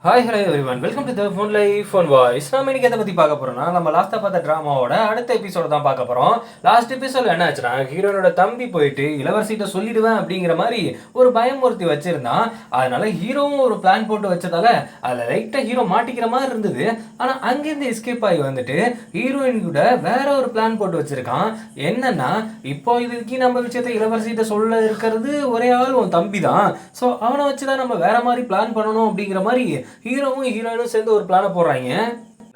Hi hello everyone welcome to the phone life phone voice. நம்ம இன்னைக்கு எதை பற்றி பார்க்க போகிறோம்னா, நம்ம லாஸ்ட்டாக பார்த்த ட்ராமாவோட அடுத்த எபிசோட தான் பார்க்க போகிறோம். லாஸ்ட் எபிசோட என்ன ஆச்சுன்னா, ஹீரோனோட தம்பி போயிட்டு இளவரசிட்ட சொல்லிடுவேன் அப்படிங்கிற மாதிரி ஒரு பயமுறுத்தி வச்சிருந்தான். அதனால ஹீரோவும் ஒரு பிளான் போட்டு வச்சதால அதில் லைட்டாக ஹீரோ மாட்டிக்கிற மாதிரி இருந்தது. ஆனால் அங்கேருந்து எஸ்கேப் ஆகி வந்துட்டு ஹீரோயின் கூட வேற ஒரு பிளான் போட்டு வச்சிருக்கான். என்னன்னா, இப்போ இதுக்கு நம்ம விஷயத்த இளவரசிட்ட சொல்ல இருக்கிறது ஒரே ஆள் உன் தம்பி தான். ஸோ அவனை வச்சு தான் நம்ம வேற மாதிரி பிளான் பண்ணணும் அப்படிங்கிற மாதிரி ஹீரோவும் ஹீரோயினும் சேர்ந்து ஒரு பிளானை போடுறாங்க.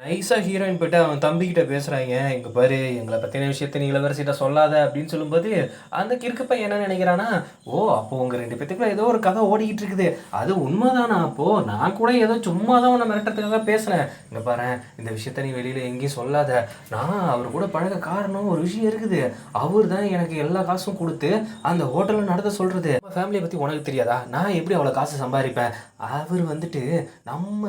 நைஸாக ஹீரோயின் போய்ட்டு அவன் தம்பிக்கிட்ட பேசுகிறாங்க. இங்கே பாரு, எங்களை பற்றின விஷயத்த நீ இளவரசிட்ட சொல்லாத அப்படின்னு சொல்லும்போது அந்த கிறுக்கு பையன் என்ன நினைக்கிறான்னா, ஓ அப்போ உங்கள் ரெண்டு பேத்துக்குள்ள ஏதோ ஒரு கதை ஓடிக்கிட்டு இருக்குது, அது உண்மைதானா? அப்போது நான் கூட ஏதோ சும்மா தான் உன்னை மிரட்டுறதுக்காக பேசுகிறேன். இங்கே பாரு, இந்த விஷயத்த நீ வெளியில் எங்கேயும் சொல்லாத. நான் அவர் கூட பழக காரணம் ஒரு விஷயம் இருக்குது. அவர் தான் எனக்கு எல்லா காசும் கொடுத்து அந்த ஹோட்டலில் நடத்த சொல்கிறது. ஃபேமிலியை பற்றி உனக்கு தெரியாதா? நான் எப்படி அவ்வளோ காசு சம்பாதிப்பேன்? அவர் வந்துட்டு நம்ம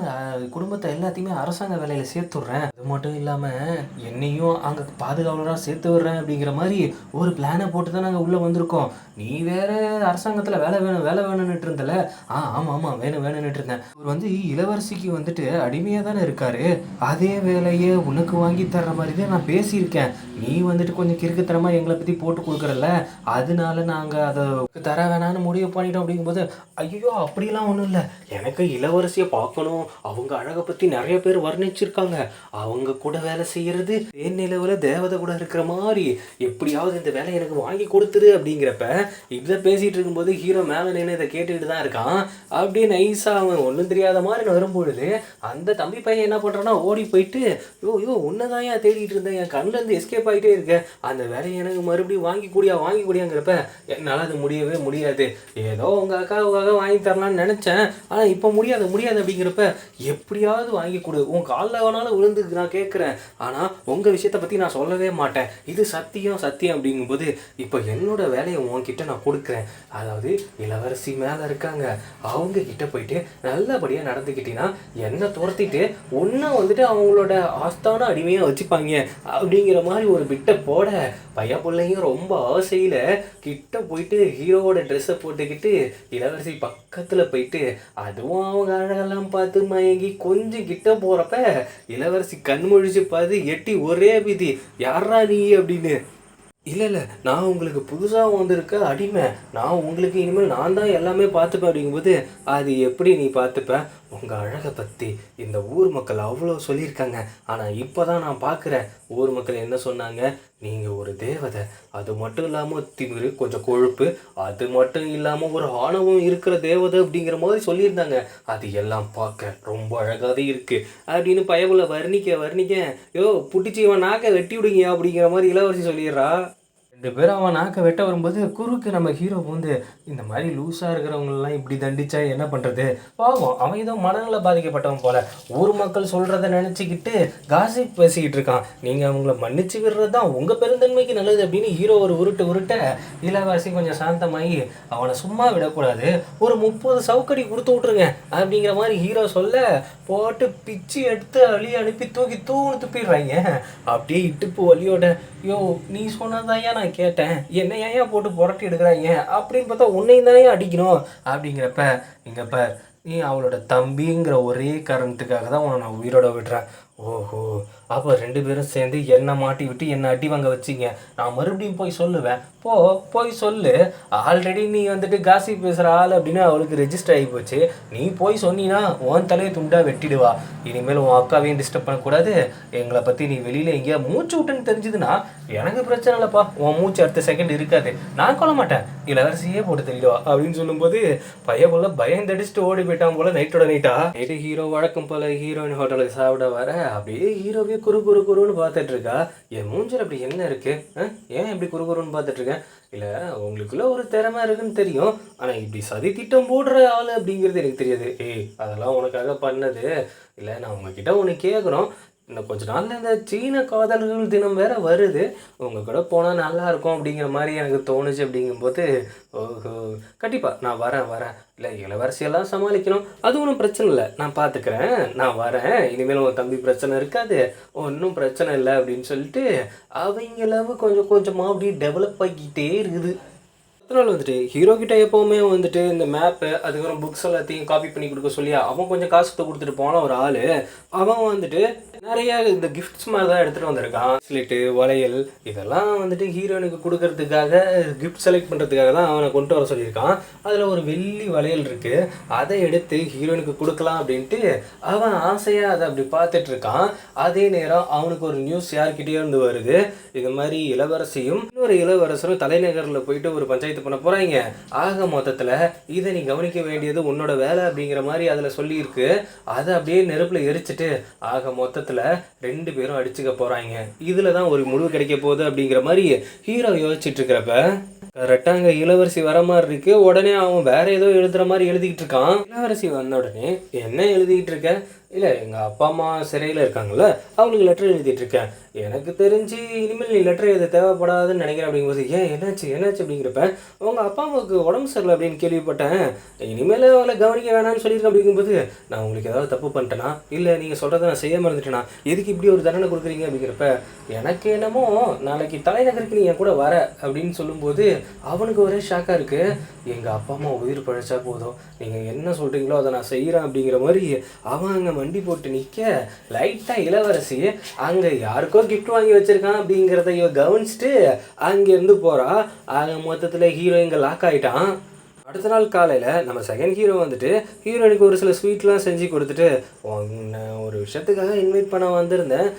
குடும்பத்தை எல்லாத்தையுமே அரசாங்க வேலையில் சேர்த்துடுறேன், அது மட்டும் இல்லாமல் என்னையும் அங்கே பாதுகாவலராக சேர்த்து விடுறேன் அப்படிங்கிற மாதிரி ஒரு பிளானை போட்டு தான் நாங்கள் உள்ளே வந்திருக்கோம். நீ வேற அரசாங்கத்தில் வேலை வேணும்னுட்டு இருந்தல. ஆமாம் ஆமாம், வேணும்னுட்டு இருந்தேன். அவர் வந்து இளவரசிக்கு வந்துட்டு அடிமையாக தானே இருக்காரு. அதே வேலையை உனக்கு வாங்கி தர்ற மாதிரி தான் நான் பேசியிருக்கேன். நீ வந்துட்டு கொஞ்சம் கிறுக்குத்தனமாக எங்களை பற்றி போட்டு கொடுக்குறல்ல, அதனால நாங்கள் அதை தர வேணான்னு முடிவு பண்ணிட்டோம். அப்படிங்கும்போது ஐயோ அப்படிலாம் ஒன்றும் இல்லை, எனக்கு இளவரசியை பார்க்கணும், அவங்க அழகை பற்றி நிறைய பேர் வர்ணிச்சிருக்காங்க, அவங்க கூட வேலை செய்யறது தேனிலவுல தேவதை கூட இருக்கிற மாதிரி, எப்படியாவது இந்த வேலை எனக்கு வாங்கி கொடுத்துரு அப்படிங்கிறப்ப இதை பேசிட்டு இருக்கும்போது ஹீரோ மேலே நின்று இதை கேட்டுக்கிட்டு தான் இருக்கான். அப்படியே நைஸாக அவன் ஒன்றும் தெரியாத மாதிரி வரும்பொழுது அந்த தம்பி பையன் என்ன பண்ணுறான்னா, ஓடி போயிட்டு யோ உன்னதான் ஏன் தேடிட்டு இருந்தேன், என் கண்ணிலேருந்து எஸ்கேப் ஆகிட்டே இருக்கேன், அந்த வேலையை எனக்கு மறுபடியும் வாங்கி கூடியாங்கிறப்ப என்னால் அது முடியவே முடியாது. ஏதோ உங்கள் அக்காவுக்காக வாங்கி தரலான்னு நினச்சேன், ஆனால் இப்போ முடியாது அப்படிங்கிறப்ப எப்படியாவது வாங்கி கொடு, உன் காலில் வேணாலும் விழுந்து நான் கேட்குறேன், ஆனால் உங்கள் விஷயத்தை பற்றி நான் சொல்லவே மாட்டேன், இது சத்தியம் அப்படிங்கும்போது இப்போ என்னோட வேலையை உன்கிட்ட நான் கொடுக்குறேன். அதாவது இளவரசி மேலே இருக்காங்க, அவங்க கிட்ட போயிட்டு நல்லபடியாக நடந்துக்கிட்டீங்கன்னா என்னை துரத்திட்டு ஒன்றை வந்துட்டு அவங்களோட ஆஸ்தான அடிமையாக வச்சுப்பாங்க அப்படிங்கிற மாதிரி ஒரு பிட்டை போட பையன் ரொம்ப ஆசையில் கிட்ட போயிட்டு ஹீரோவோட ட்ரெஸ்ஸை போட்டுக்கிட்டு இளவரசி பக்கத்தில் போயிட்டு அதுவும் அவங்க அழகெல்லாம் பார்த்து மயங்கி கொஞ்சம் கிட்ட போகிறப்ப இளவரசி கண்மொழிச்சு பார்த்து எட்டி ஒரே விதி, யாரா நீ அப்படின்னு. இல்லை நான் உங்களுக்கு புதுசாக வந்திருக்க அடிமை, நான் உங்களுக்கு இனிமேல் நான் தான் எல்லாமே பார்த்துப்பேன் அப்படிங்கும்போது அது எப்படி நீ பார்த்துப்ப? உங்கள் அழகை பற்றி இந்த ஊர் மக்கள் அவ்வளோ சொல்லியிருக்காங்க, ஆனால் இப்போ தான் நான் பார்க்குறேன். ஊர் மக்கள் என்ன சொன்னாங்க? நீங்கள் ஒரு தேவதை, அது மட்டும் இல்லாமல் திமிரு, கொஞ்சம் கொழுப்பு, அது மட்டும் இல்லாமல் ஒரு ஆணவம் இருக்கிற தேவதை அப்படிங்கிற மாதிரி சொல்லியிருந்தாங்க. அது எல்லாம் பார்க்க ரொம்ப அழகாகவே இருக்குது அப்படின்னு பயவுல வர்ணிக்க யோ புட்டிச்சி இவன் நாக்கை வெட்டி விடுங்க அப்படிங்கிற மாதிரி இளவரசி சொல்லிடுறா. ரெண்டு பேரும் அவன் நாக்கை வெட்ட வரும்போது குறுக்கு நம்ம ஹீரோ வந்து இந்த மாதிரி லூஸாக இருக்கிறவங்களெலாம் இப்படி தண்டிச்சா என்ன பண்ணுறது, பாவம் அவன் ஏதோ மனநல பாதிக்கப்பட்டவன் போல் ஊர் மக்கள் சொல்கிறத நினச்சிக்கிட்டு காசிப் பேசிக்கிட்டு இருக்கான். நீங்கள் அவங்கள மன்னிச்சு விடுறது தான் உங்கள் பெருந்தன்மைக்கு நல்லது அப்படின்னு ஹீரோ ஒரு உருட்ட இளவரசி கொஞ்சம் சாந்தமாகி அவனை சும்மா விடக்கூடாது, ஒரு 30 சவுக்கடி கொடுத்து விட்ருங்க அப்படிங்கிற மாதிரி ஹீரோ சொல்ல போட்டு பிச்சு எடுத்து அழி அனுப்பி தூக்கி துப்பிடுறாங்க. அப்படியே இட்டுப்பு வலியோட, யோ நீ சொன்னதாயா நான் கேட்டேன், என்ன ஏன் போட்டு புரட்டி எடுக்கிறாங்க அப்படின்னு பார்த்தா உன்னையும் தானே அடிக்கணும் அப்படிங்கிறப்ப, இங்கப்ப நீ அவளோட தம்பிங்கிற ஒரே காரணத்துக்காக தான் உன்னை நான் உயிரோட விடுறேன். ஓஹோ, அப்போ ரெண்டு பேரும் சேர்ந்து என்னை மாட்டி விட்டு என்னை அடி வாங்க வச்சிங்க, நான் மறுபடியும் போய் சொல்லுவேன், போய் சொல்லு. ஆல்ரெடி நீ வந்துட்டு காசி பேசுகிற ஆள் அப்படின்னு அவளுக்கு ரெஜிஸ்டர் ஆகி போச்சு, நீ போய் சொன்னீன்னா உன் தலையை துண்டாக வெட்டிடுவா. இனிமேல் உன் அக்காவையும் டிஸ்டர்ப் பண்ணக்கூடாது, எங்களை பற்றி நீ வெளியில் எங்கேயா மூச்சு விட்டுன்னு தெரிஞ்சுதுன்னா எனக்கு பிரச்சனை இல்லைப்பா, உன் மூச்சு அடுத்த செகண்ட் இருக்காது, நான் கொல்ல மாட்டேன், இளவரசியே போட்டு தெரியுவா அப்படின்னு சொல்லும்போது பையன் போல பயந்தடிச்சுட்டு ஓடி போயிட்டான் போல நைட்டோட நைட்டா. நைட்டு ஹீரோ வழக்கம் போல ஹீரோயின் ஹோட்டலுக்கு சாப்பிட வர அப்படியே ஹீரோவே குறுன்னு பார்த்துட்டு இருக்கா. என் மூஞ்சில் அப்படி என்ன இருக்கு, ஏன் இப்படி குறுன்னு பார்த்துட்டு இருக்கேன்? இல்லை உங்களுக்குள்ள ஒரு திறமை இருக்குன்னு தெரியும், ஆனால் இப்படி சதி திட்டம் போடுற ஆள் அப்படிங்கிறது எனக்கு தெரியாது. அதெல்லாம் உனக்காக பண்ணது இல்லை, நான் உங்ககிட்ட ஒன்று கேட்குறோம். இன்னும் கொஞ்ச நாளில் இந்த சீன காதலர்கள் தினம் வேறு வருது, உங்கள் கூட போனால் நல்லா இருக்கும் அப்படிங்கிற மாதிரி எனக்கு தோணுச்சு. அப்படிங்கும்போது ஓஹோ கண்டிப்பாக நான் வரேன், இல்லை இளவரசியெல்லாம் சமாளிக்கணும், அது ஒன்றும் பிரச்சனை இல்லை, நான் பார்த்துக்கிறேன், நான் வரேன், இனிமேல் உங்கள் தம்பி பிரச்சனை இருக்காது, ஒன்றும் பிரச்சனை இல்லை அப்படின்னு சொல்லிட்டு அவங்கள கொஞ்சம் கொஞ்சமாக அப்படி டெவலப் ஆகிக்கிட்டே இருக்குது. அதனால வந்துட்டு ஹீரோ கிட்ட எப்போவுமே வந்துட்டு இந்த மேப்பு அதுக்கப்புறம் புக்ஸ் எல்லாத்தையும் காப்பி பண்ணி கொடுக்க சொல்லி அவன் கொஞ்சம் காசு கொடுத்துட்டு போன ஒரு ஆள் அவன் வந்துட்டு நிறைய இந்த கிஃப்ட்ஸ் மாதிரி தான் எடுத்துகிட்டு வந்திருக்கான். ஸ்லிட்டு வளையல் இதெல்லாம் வந்துட்டு ஹீரோயினுக்கு கொடுக்கறதுக்காக கிஃப்ட் செலக்ட் பண்ணுறதுக்காக தான் அவனை கொண்டு வர சொல்லியிருக்கான். அதில் ஒரு வெள்ளி வளையல் இருக்குது, அதை எடுத்து ஹீரோயினுக்கு கொடுக்கலாம் அப்படின்ட்டு அவன் ஆசையாக அதை அப்படி பார்த்துட்டு இருக்கான். அதே நேரம் அவனுக்கு ஒரு நியூஸ் யார்கிட்டயே இருந்து வருது, இது மாதிரி இளவரசியும் இன்னொரு இளவரசரும் தலைநகரில் போயிட்டு ஒரு பஞ்சாயத்து பண்ண போகிறாங்க. ஆக மொத்தத்தில் இதை நீ கவனிக்க வேண்டியது உன்னோட வேலை அப்படிங்கிற மாதிரி அதில் சொல்லியிருக்கு. அதை அப்படியே நெருப்பில் எரிச்சிட்டு ஆக மொத்தத்தில் 2 பேரும் அடிச்சுக்க போகிறாங்க. இதில் தான் ஒரு முடிவு கிடைக்க போகுது அப்படிங்கிற மாதிரி ஹீரோ யோசிச்சுட்டு இருக்கிறப்ப கரெக்டாக அங்கே இளவரசி வர மாதிரி இருக்கு. உடனே அவன் வேற ஏதோ எழுதுகிற மாதிரி எழுதிக்கிட்டு இருக்கான். இளவரசி வந்த உடனே என்ன எழுதிக்கிட்டு இருக்க? இல்லை எங்கள் அப்பா அம்மா சிறையில் இருக்காங்கள்ல, அவங்களுக்கு லெட்டர் எழுதிட்டு இருக்கேன். எனக்கு தெரிஞ்சு இனிமேல் நீ லெட்டர் எழுத தேவைப்படாதுன்னு நினைக்கிறேன் அப்படிங்கும்போது, ஏன் என்னாச்சு அப்படிங்கிறப்ப உங்கள் அப்பா அம்மாவுக்கு உடம்பு சரியில்லை அப்படின்னு கேள்விப்பட்டேன், இனிமேல் அவங்கள கவனிக்க வேணாம்னு சொல்லியிருக்கேன் அப்படிங்கும்போது நான் உங்களுக்கு ஏதாவது தப்பு பண்ணிட்டேனா, இல்லை நீங்கள் சொல்கிறத நான் செய்ய மறந்துட்டேனா, எதுக்கு இப்படி ஒரு தண்டனை கொடுக்குறீங்க அப்படிங்கிறப்ப எனக்கு என்னமோ நாளைக்கு தலைநகருக்கு நீ என் கூட வர அப்படின்னு சொல்லும்போது அவனுக்கு ஒரே ஷாக்காக இருக்குது. எங்கள் அப்பா அம்மா உயிர் பழைச்சா போதும், நீங்கள் என்ன சொல்கிறீங்களோ அதை நான் செய்கிறேன் அப்படிங்கிற மாதிரி அவன் அங்கே வண்டி போட்டு நிற்க லைட்டாக இளவரசி அங்கே யாருக்கோ கிஃப்ட் வாங்கி வச்சுருக்கான் அப்படிங்கிறத இவ கவனிச்சுட்டு அங்கேருந்து போகிறா. ஆக மொத்தத்தில் ஹீரோ இங்கே லாக் ஆகிட்டான். அடுத்த நாள் காலையில் நம்ம செகண்ட் ஹீரோ வந்துட்டு ஹீரோயினுக்கு ஒரு சில ஸ்வீட்லாம் செஞ்சு கொடுத்துட்டு, உன்னை ஒரு விஷயத்துக்காக இன்வைட் பண்ண வந்திருந்தேன்,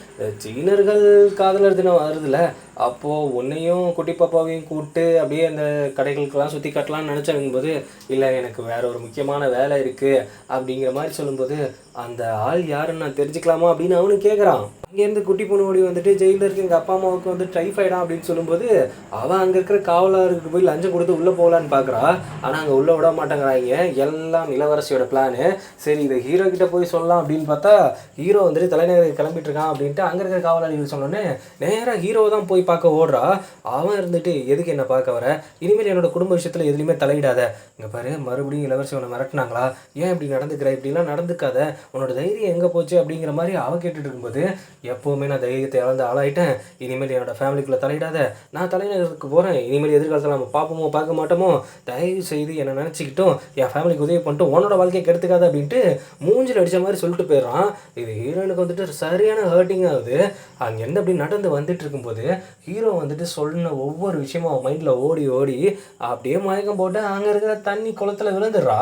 சீனர்கள் காதலர் தினம் வருதுல்ல, அப்போது உன்னையும் குட்டி பாப்பாவையும் கூப்பிட்டு அப்படியே அந்த கடைகளுக்கெல்லாம் சுற்றி காட்டலாம்னு நினச்சங்கும்போது, இல்லை எனக்கு வேற ஒரு முக்கியமான வேலை இருக்குது அப்படிங்கிற மாதிரி சொல்லும்போது, அந்த ஆள் யாருன்னு நான் தெரிஞ்சுக்கலாமா அப்படின்னு அவனும் கேட்குறான். அங்கேருந்து குட்டி பொண்ணு ஓடி வந்துட்டு ஜெயிலில் இருக்க எங்கள் அப்பா அம்மாவுக்கு வந்து டைஃபாய்டா அப்படின்னு சொல்லும்போது அவன் அங்கே இருக்கிற காவலருக்கு போய் லஞ்சம் கொடுத்து உள்ளே போகலான்னு பார்க்குறா. ஆனால் அங்கே உள்ளே விட மாட்டேங்கிறாங்க. எல்லாம் இளவரசியோட பிளானு. சரி இதை ஹீரோ கிட்ட போய் சொல்லலாம் அப்படின்னு பார்த்தா ஹீரோ வந்துட்டு தலைநகருக்கு கிளம்பிட்டு இருக்கான் அப்படின்ட்டு அங்கே இருக்கிற காவலாளிகள் சொன்னோன்னே நேராக ஹீரோவை தான் போய் பார்க்க ஓடுறா. அவன் இருந்துட்டு எதுக்கு என்ன பார்க்க வர, இனிமேல் என்னோட குடும்ப விஷயத்தில் எதுலையுமே தலையிடாத, இங்கே பாரு மறுபடியும் இளவரசி உன்னை மிரட்டினாங்களா, ஏன் இப்படி நடந்துக்கிற, இப்படிலாம் நடந்துக்காத, உன்னோட தைரியம் எங்கே போச்சு அப்படிங்கிற மாதிரி அவன் கேட்டுட்டு இருக்கும்போது, எப்போவுமே நான் தைரியத்தை இழந்து ஆளாயிட்டேன், இனிமேல் என்னோட ஃபேமிலிக்குள்ளே தலையிடாத, நான் தலைநகருக்கு போகிறேன், இனிமேல் எதிர்காலத்தில் நம்ம பார்ப்போமோ பார்க்க மாட்டோமோ, தயவு செய்து என்னை நினச்சிக்கிட்டும் என் ஃபேமிலிக்கு உதவி பண்ணிட்டு உன்னோட வாழ்க்கையை கெடுத்துக்காத அப்படின்ட்டு மூஞ்சில் அடித்த மாதிரி சொல்லிட்டு போயிடுறான். இது ஹீரோயினுக்கு வந்துட்டு சரியான ஹர்ட்டிங் ஆகுது. அங்கேருந்து அப்படி நடந்து வந்துட்டு இருக்கும்போது ஹீரோ வந்துட்டு சொன்ன ஒவ்வொரு விஷயமும் அவன் மைண்டில் ஓடி ஓடி அப்படியே மயக்கம் போட்டு அங்கே இருக்கிற தண்ணி குளத்தில் விழுந்துடுறா.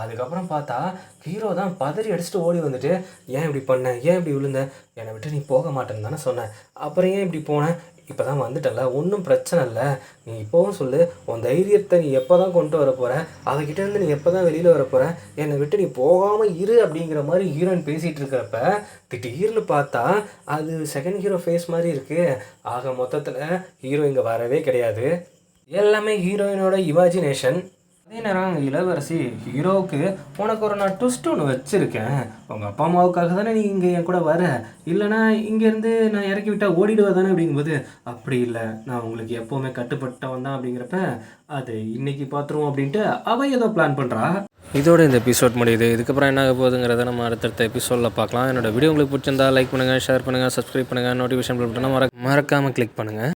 அதுக்கப்புறம் பார்த்தா ஹீரோ தான் பதறி அடிச்சுட்டு ஓடி வந்துட்டு, ஏன் இப்படி பண்ண, ஏன் இப்படி விழுந்த, என்னை விட்டு நீ போக மாட்டேன்னு தானே சொன்னேன், அப்புறம் ஏன் இப்படி போனேன், இப்போ தான் வந்துட்டல, ஒன்றும் பிரச்சனை இல்லை, நீ இப்போவும் சொல்லு, உன் தைரியத்தை நீ எப்போ தான் கொண்டு வர போகிற, அவகிட்டேருந்து நீ எப்போ தான் வெளியில் வர போகிற, என்னை விட்டு நீ போகாமல் இரு அப்படிங்கிற மாதிரி ஹீரோயின் பேசிகிட்டு இருக்கிறப்ப திடீர்னு பார்த்தா அது செகண்ட் ஹீரோ ஃபேஸ் மாதிரி இருக்குது. ஆக மொத்தத்தில் ஹீரோ இங்கே வரவே கிடையாது, எல்லாமே ஹீரோயினோட இமேஜினேஷன். அதே நேரம் அங்கே இளவரசி ஹீரோவுக்கு உனக்கு ஒரு நான் ட்விஸ்ட் ஒன்று வச்சுருக்கேன், உங்கள் அப்பா அம்மாவுக்காக தானே நீ இங்கே என் கூட வர, இல்லைனா இங்கேருந்து நான் இறக்கி விட்டால் ஓடிடுவா தானே அப்படிங்கும்போது, அப்படி இல்லை நான் உங்களுக்கு எப்போவுமே கட்டுப்பட்டவன் தான் அப்படிங்கிறப்ப அது இன்னைக்கு பார்த்துருவோம் அப்படின்ட்டு அவள் ஏதோ பிளான் பண்ணுறா. இதோட இந்த எபிசோட் முடியுது. இதுக்கப்புறம் என்ன ஆக போகுதுங்கிறத நம்ம அடுத்தடுத்த எபிசோடில் பார்க்கலாம். என்னோட வீடியோ உங்களுக்கு பிடிச்சிருந்தா லைக் பண்ணுங்கள், ஷேர் பண்ணுங்கள், சப்ஸ்கிரைப் பண்ணுங்கள், நோட்டிஃபிகேஷன் பெல் பட்டனை மறக்காமல் கிளிக் பண்ணுங்கள்.